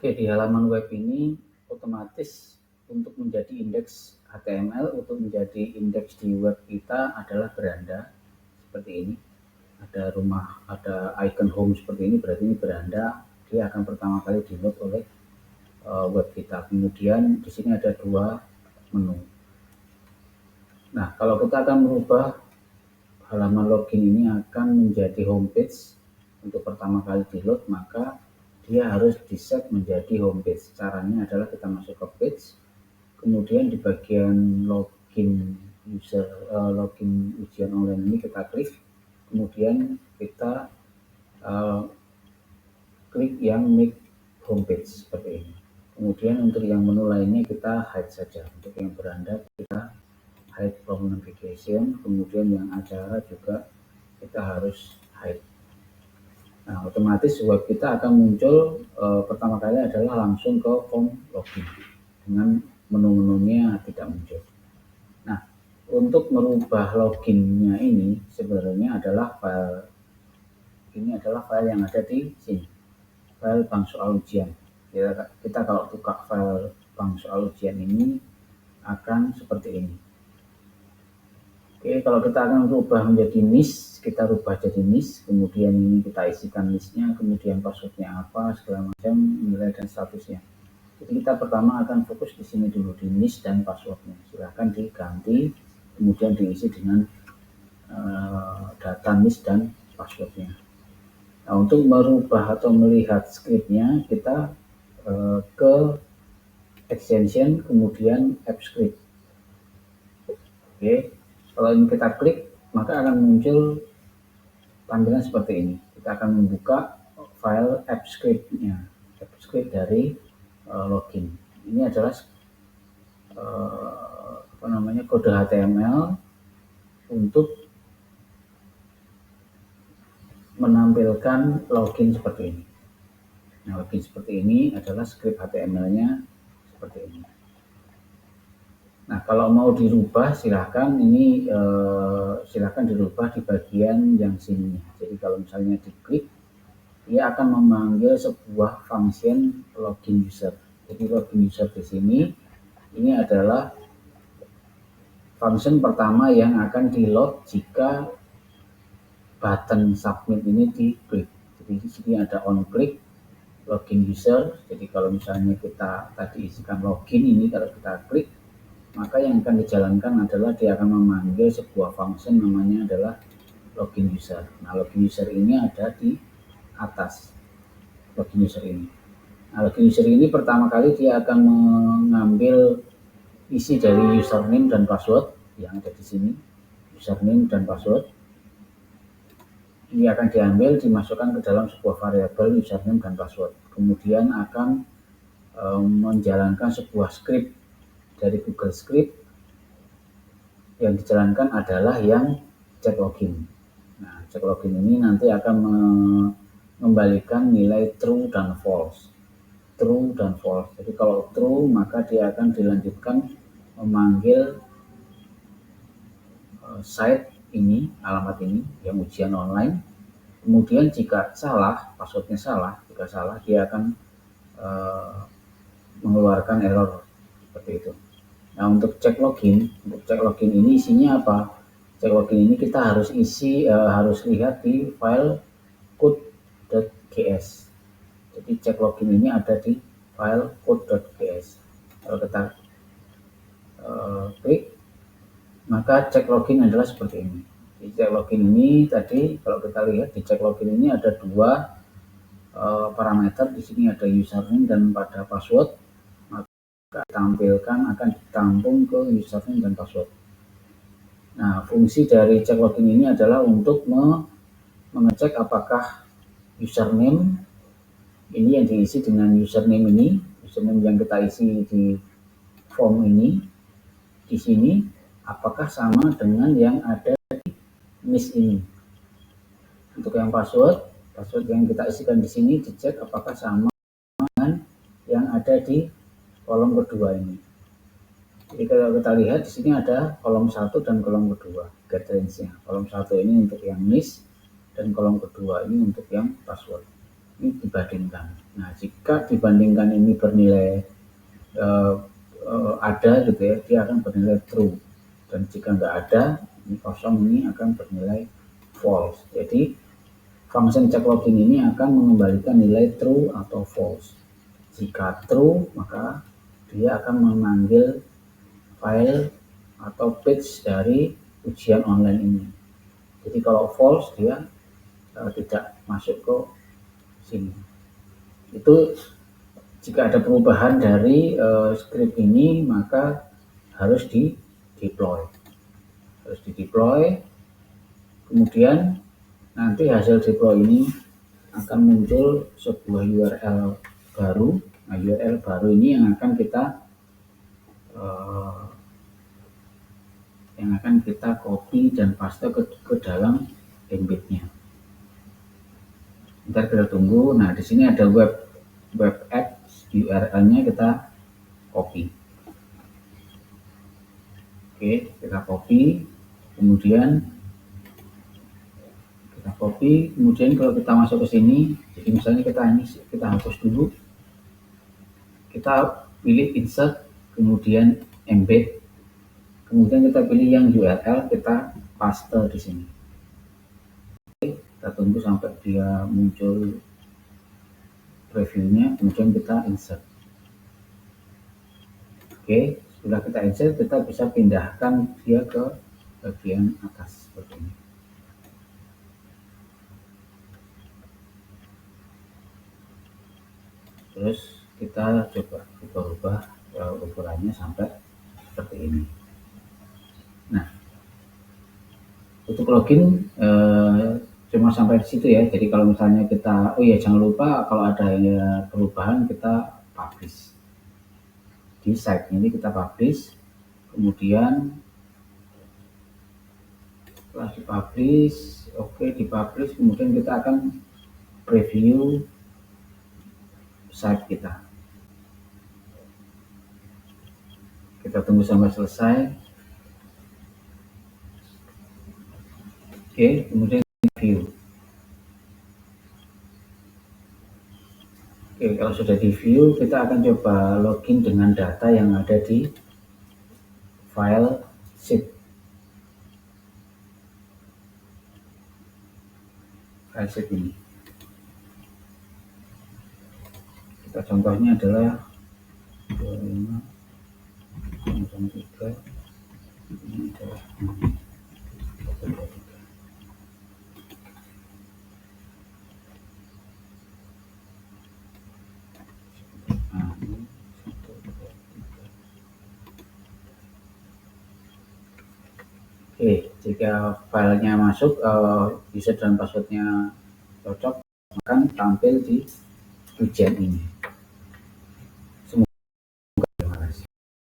Oke, di halaman web ini otomatis untuk menjadi indeks HTML, untuk menjadi indeks di web kita adalah beranda seperti ini. Ada rumah, ada icon home seperti ini, berarti ini beranda. Dia akan pertama kali di-load oleh web kita. Kemudian di sini ada dua menu. Nah, kalau kita akan merubah halaman login ini akan menjadi homepage untuk pertama kali di-load, maka dia harus di-set menjadi homepage. Caranya adalah kita masuk ke page, kemudian di bagian login user, login ujian online ini kita klik, kemudian kita klik yang make homepage seperti ini. Kemudian untuk yang menu lainnya kita hide saja. Untuk yang beranda kita hide from navigation, kemudian yang acara juga kita harus hide. Nah, otomatis web kita akan muncul pertama kali adalah langsung ke form login dengan menu-menunya tidak muncul. Nah, untuk merubah loginnya ini sebenarnya adalah file yang ada di sini, file bank soal ujian. Kita kalau buka file bank soal ujian ini akan seperti ini. Oke, kalau kita akan merubah menjadi NIS, kita rubah jadi NIS, kemudian ini kita isikan NIS-nya, kemudian passwordnya apa, segala macam, nilai dan statusnya. Jadi kita pertama akan fokus di sini dulu, di NIS dan passwordnya. Silahkan diganti, kemudian diisi dengan data NIS dan passwordnya. Nah, untuk merubah atau melihat scriptnya, kita ke extension, kemudian app script. Oke. Kalau ini kita klik, maka akan muncul tampilan seperti ini. Kita akan membuka file app script-nya, app script dari login. Ini adalah kode HTML untuk menampilkan login seperti ini. Nah, login seperti ini adalah script HTML-nya seperti ini. Nah, kalau mau dirubah silahkan ini silahkan dirubah di bagian yang sini. Jadi kalau misalnya diklik, dia akan memanggil sebuah function login user. Jadi login user di sini ini adalah function pertama yang akan di-load jika button submit ini diklik. Jadi di sini ada on click login user. Jadi kalau misalnya kita tadi isikan login ini, kalau kita klik, maka yang akan dijalankan adalah dia akan memanggil sebuah function namanya adalah login user. Nah, login user ini ada di atas login user ini. Nah, login user ini pertama kali dia akan mengambil isi dari username dan password yang ada di sini, username dan password. Ini akan diambil, dimasukkan ke dalam sebuah variabel username dan password. Kemudian akan menjalankan sebuah script dari Google Script. Yang dijalankan adalah yang check login. Nah, check login ini nanti akan mengembalikan nilai true dan false. True dan false. Jadi kalau true, maka dia akan dilanjutkan memanggil site ini, alamat ini, yang ujian online. Kemudian jika salah, passwordnya salah, jika salah dia akan mengeluarkan error seperti itu. Nah, untuk cek login ini isinya apa? Cek login ini kita harus isi, harus lihat di file code.gs. Jadi cek login ini ada di file code.gs. Kalau kita klik, maka cek login adalah seperti ini. Di cek login ini tadi, kalau kita lihat di cek login ini ada dua parameter. Di sini ada username dan pada password. Tampilkan akan ditampung ke username dan password. Nah, fungsi dari cek login ini adalah untuk mengecek apakah username ini yang diisi dengan username ini, username yang kita isi di form ini, di sini, apakah sama dengan yang ada di NIS ini. Untuk yang password yang kita isikan di sini dicek apakah sama dengan yang ada di kolom kedua ini. Jadi kalau kita lihat di sini ada kolom 1 dan kolom kedua, get range-nya. Kolom 1 ini untuk yang NIS dan kolom kedua ini untuk yang password. Ini dibandingkan. Nah, jika dibandingkan ini bernilai ada gitu ya, dia akan bernilai true. Dan jika nggak ada, ini kosong, ini akan bernilai false. Jadi function check login ini akan mengembalikan nilai true atau false. Jika true, maka dia akan memanggil file atau page dari ujian online ini. Jadi kalau false, dia tidak masuk ke sini. Itu jika ada perubahan dari script ini, maka harus di deploy. Harus di deploy, kemudian nanti hasil deploy ini akan muncul sebuah URL baru. Nah, URL baru ini yang akan kita copy dan paste ke dalam embed-nya. Ntar kita tunggu. Nah, di sini ada web apps, URL-nya kita copy. Oke, kita copy, kemudian kalau kita masuk ke sini, jadi misalnya kita hapus dulu, kita pilih insert, kemudian embed, kemudian kita pilih yang URL, kita paste di sini. Oke, kita tunggu sampai dia muncul previewnya, kemudian kita insert. Oke, setelah kita insert, kita bisa pindahkan dia ke bagian atas seperti ini. Terus kita coba ubah ukurannya sampai seperti ini. Nah, untuk login cuma sampai di situ ya. Jadi kalau misalnya kita, oh ya jangan lupa kalau ada perubahan kita publish di site ini, kita publish, kemudian setelah dipublish, dipublish, kemudian kita akan preview site kita. Kita tunggu sampai selesai. Oke, kemudian view. Oke, kalau sudah di view, kita akan coba login dengan data yang ada di file sheet. File sheet ini. Kita contohnya adalah 25 3 ini adalah 123. Oke, jika filenya masuk, user dan passwordnya cocok, akan tampil di ujian ini.